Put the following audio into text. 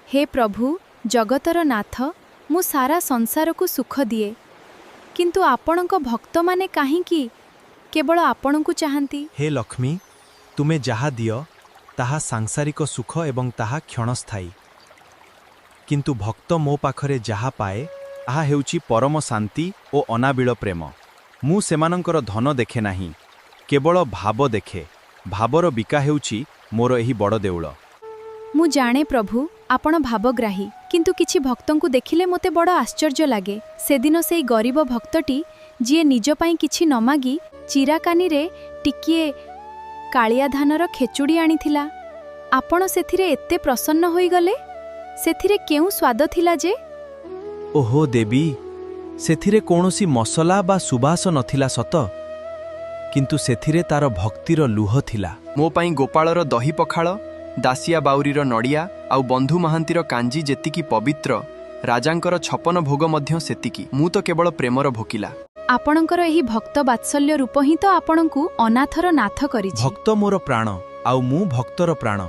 हे प्रभु जगतर नाथ मु सारा संसार को सुख दिए किंतु आपणक भक्त माने काहींकी केवल आपणकु चाहंती। हे लक्ष्मी तुमे जहा दियो ताहा सांसारिक सुख एवं ताहा क्षणस्थायी किंतु भक्त मो पाखरे जहा पाए आहा हेउची परम शांति ओ अनाबिल प्रेम। मु सेमानंकर धन देखे नाही केवल भाव देखे भावर बिका हेउची मोर एही बड़ देउळ। मु जाने प्रभु आपण भावग्राही किंतु किछि भक्तंकु देखिले मोते बड़ आश्चर्य लागे। सेदिन सेई गरीब भक्तटी जिए निज पई किछि न मागी चिराकानी रे टिकिए कालिया धानर खेचुड़ी आनिथिला आपण सेथिरे एत्ते प्रसन्न होई गले सेथिरे केउ स्वाद थिला जे? ओहो देवी सेथिरे कोनोसी मसला बा सुबास नथिला सत किंतु सेथिरे तार भक्तिर लुह थिला। मो पाई गोपालर दही पखाळ दासिया बाउरीर नड़िया आउ बंधु महांतीर कांजी जेतिकी पवित्र राजांकर 56 भोग मध्य सेतिकी। मु तो केवल प्रेमर भोकिला। आपणकर एही भक्त बात्सल्य रूप ही तो आपणकु अनाथर नाथ करिछि। भक्त मोर प्राण आउ मु भक्तर प्राण।